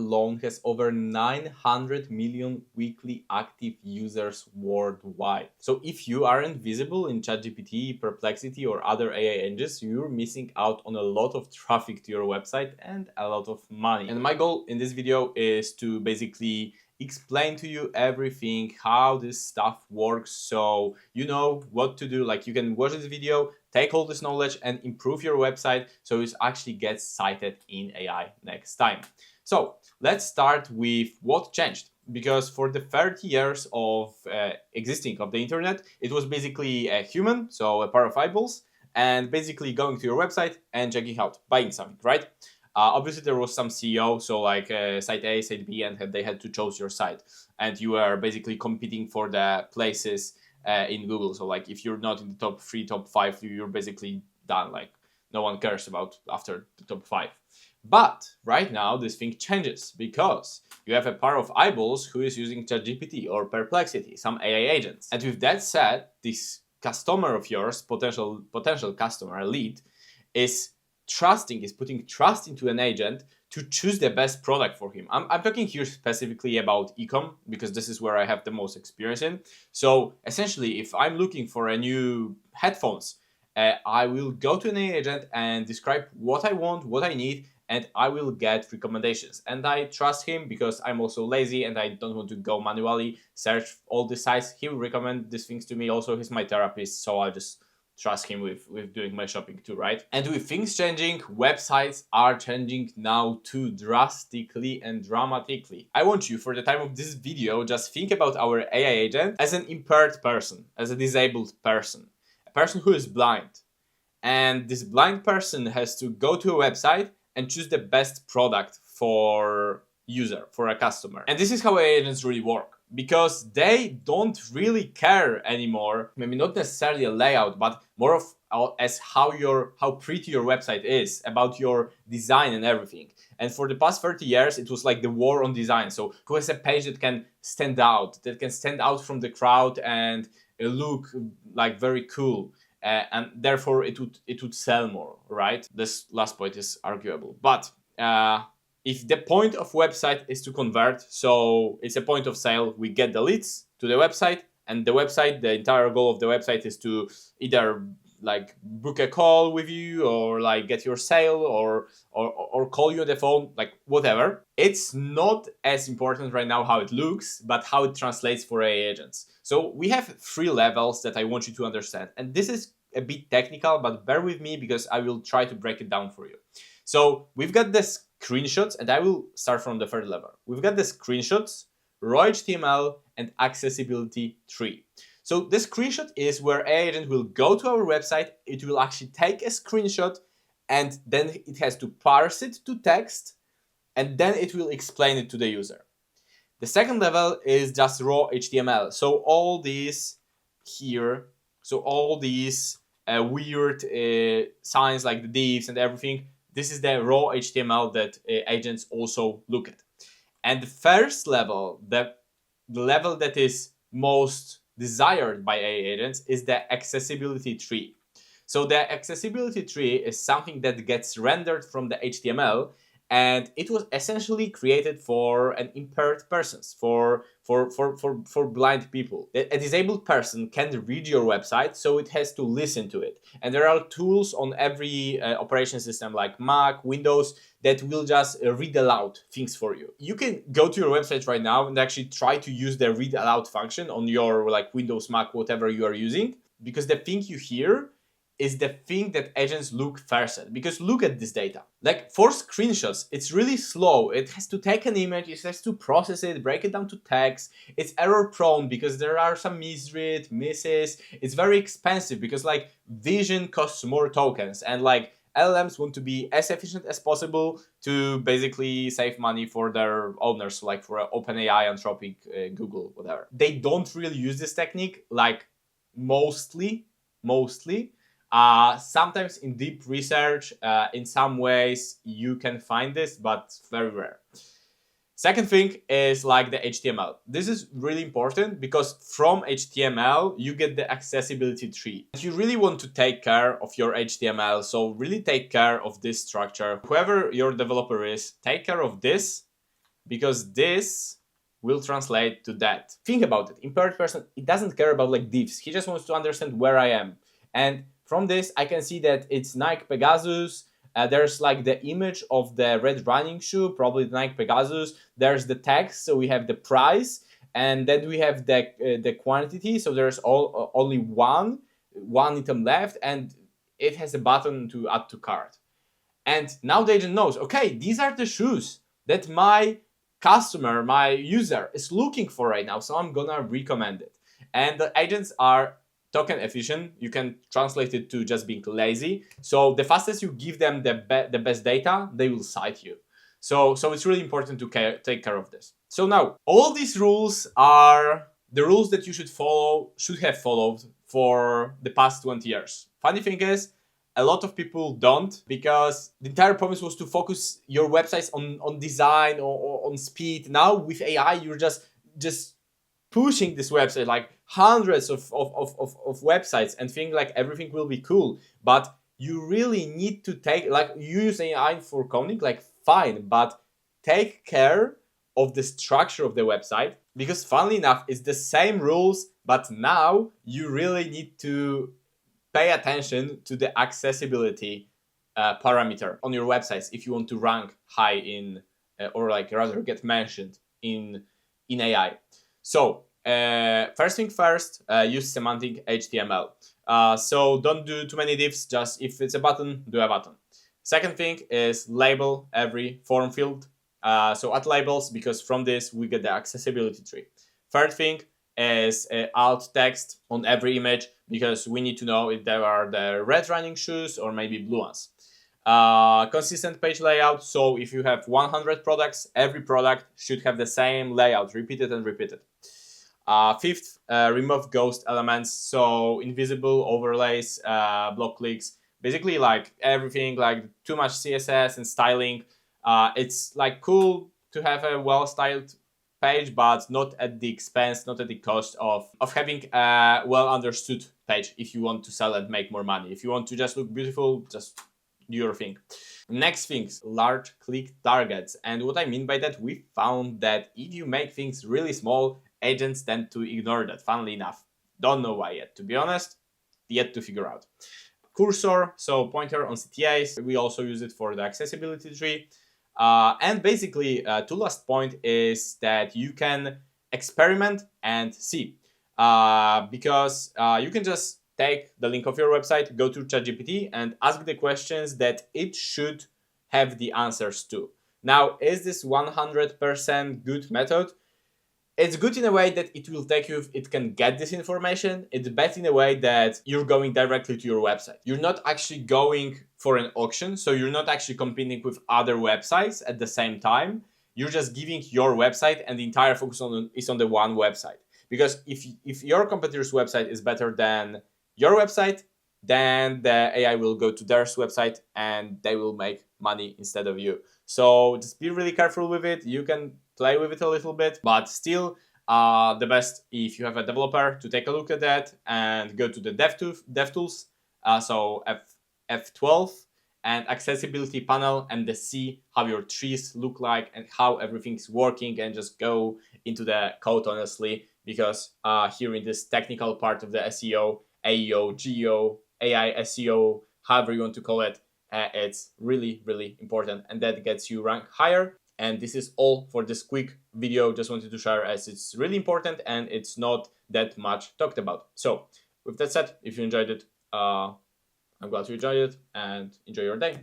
alone has over 900 million weekly active users worldwide. So if you aren't visible in ChatGPT, Perplexity, or other AI engines, you're missing out on a lot of traffic to your website and a lot of money. And my goal in this video is to basically explain to you everything, how this stuff works, so you know what to do. Like, you can watch this video, take all this knowledge and improve your website so it actually gets cited in AI next time. So let's start with what changed, because for the 30 years of existing of the internet, it was basically a human, so a pair of eyeballs, and basically going to your website and checking out, buying something, right? Obviously, there was some SEO, so like site A, site B, and they had to choose your site. And you were basically competing for the places in Google. So like if you're not in the top 3, top 5, you're basically done. Like no one cares about after the top 5. But right now, this thing changes because you have a pair of eyeballs who is using ChatGPT or Perplexity, some AI agents. And with that said, this customer of yours, potential customer lead, is putting trust into an agent to choose the best product for him. I'm talking here specifically about e-com because this is where I have the most experience in. So essentially, if I'm looking for a new headphones, I will go to an agent and describe what I want, what I need, and I will get recommendations. And I trust him because I'm also lazy and I don't want to go manually search all the sites. He will recommend these things to me. Also, he's my therapist, so I just trust him with doing my shopping too, right? And with things changing, websites are changing now too drastically and dramatically. I want you, for the time of this video, just think about our AI agent as an impaired person, as a disabled person, a person who is blind. And this blind person has to go to a website and choose the best product for user, for a customer. And this is how AI agents really work, because they don't really care anymore, maybe not necessarily a layout, but more of as how pretty your website is, about your design and everything. And for the past 30 years, it was like the war on design. So who has a page that can stand out from the crowd and look like very cool, and therefore it would sell more, right? This last point is arguable, but if the point of website is to convert, so it's a point of sale, we get the leads to the website, and the entire goal of the website is to either like book a call with you, or like get your sale, or call you on the phone, like whatever. It's not as important right now how it looks, but how it translates for AI agents. So we have 3 levels that I want you to understand, and this is a bit technical, but bear with me because I will try to break it down for you. So we've got the screenshots, and I will start from the 3rd level. We've got the screenshots, raw HTML, and accessibility tree. So the screenshot is where AI agent will go to our website, it will actually take a screenshot, and then it has to parse it to text, and then it will explain it to the user. The 2nd level is just raw HTML. So all these here, weird signs like the divs and everything, this is the raw HTML that agents also look at. And the 1st level, the level that is most desired by AI agents, is the accessibility tree. So the accessibility tree is something that gets rendered from the HTML, and it was essentially created for an impaired persons, for blind people. A disabled person can read your website, so it has to listen to it. And there are tools on every operation system like Mac, Windows, that will just read aloud things for you. You can go to your website right now and actually try to use the read aloud function on your like Windows, Mac, whatever you are using, because the thing you hear is the thing that agents look first at. Because look at this data. Like for screenshots, it's really slow. It has to take an image, it has to process it, break it down to text. It's error prone because there are some misread, misses. It's very expensive because like vision costs more tokens, and like LLMs want to be as efficient as possible to basically save money for their owners, like for OpenAI, Anthropic, Google, whatever. They don't really use this technique, like mostly. Sometimes in deep research, in some ways you can find this, but very rare. Second thing is like the HTML. This is really important because from HTML you get the accessibility tree. You really want to take care of your HTML, so really take care of this structure. Whoever your developer is, take care of this because this will translate to that. Think about it. Impaired person, it doesn't care about like divs. He just wants to understand where I am. And from this, I can see that it's Nike Pegasus. There's like the image of the red running shoe, probably Nike Pegasus. There's the text, so we have the price, and then we have the quantity. So there's only one item left, and it has a button to add to cart. And now the agent knows, okay, these are the shoes that my customer, my user is looking for right now, so I'm gonna recommend it. And the agents are token efficient. You can translate it to just being lazy. So the fastest you give them the best data, they will cite you. So it's really important to take care of this. So now, all these rules are the rules that you should have followed for the past 20 years. Funny thing is, a lot of people don't, because the entire promise was to focus your websites on design or on speed. Now with AI, you're just pushing this website, like hundreds of websites, and think like everything will be cool. But you really need to take, like, you use AI for coding, like fine, but take care of the structure of the website, because funnily enough, it's the same rules, but now you really need to pay attention to the accessibility parameter on your websites if you want to rank high in, or like rather get mentioned in AI. So first thing first, use semantic HTML. So don't do too many divs, just if it's a button, do a button. Second thing is label every form field. So add labels, because from this we get the accessibility tree. Third thing is alt text on every image, because we need to know if there are the red running shoes or maybe blue ones. Consistent page layout. So if you have 100 products, every product should have the same layout, repeated and repeated. Fifth, remove ghost elements. So invisible overlays, block clicks, basically like everything, like too much CSS and styling. It's like cool to have a well-styled page, but not at the expense, not at the cost of having a well-understood page if you want to sell and make more money. If you want to just look beautiful, just do your thing. Next things, large click targets. And what I mean by that, we found that if you make things really small, agents tend to ignore that, funnily enough. Don't know why yet, to be honest, yet to figure out. Cursor, so pointer on CTAs, we also use it for the accessibility tree. And basically, two last point is that you can experiment and see, because you can just take the link of your website, go to ChatGPT and ask the questions that it should have the answers to. Now, is this 100% good method? It's good in a way that it will take you, it can get this information. It's bad in a way that you're going directly to your website. You're not actually going for an auction, so you're not actually competing with other websites at the same time. You're just giving your website, and the entire focus is on the one website. Because if your competitor's website is better than your website, then the AI will go to their website and they will make money instead of you. So just be really careful with it. You can play with it a little bit, but still the best if you have a developer to take a look at that and go to the DevTools, so F12 and accessibility panel, and see how your trees look like and how everything's working, and just go into the code honestly, because here in this technical part of the SEO, AEO, GEO, AI SEO, however you want to call it, it's really, really important, and that gets you ranked higher. And this is all for this quick video. Just wanted to share, as it's really important and it's not that much talked about. So with that said, if you enjoyed it, I'm glad you enjoyed it, and enjoy your day.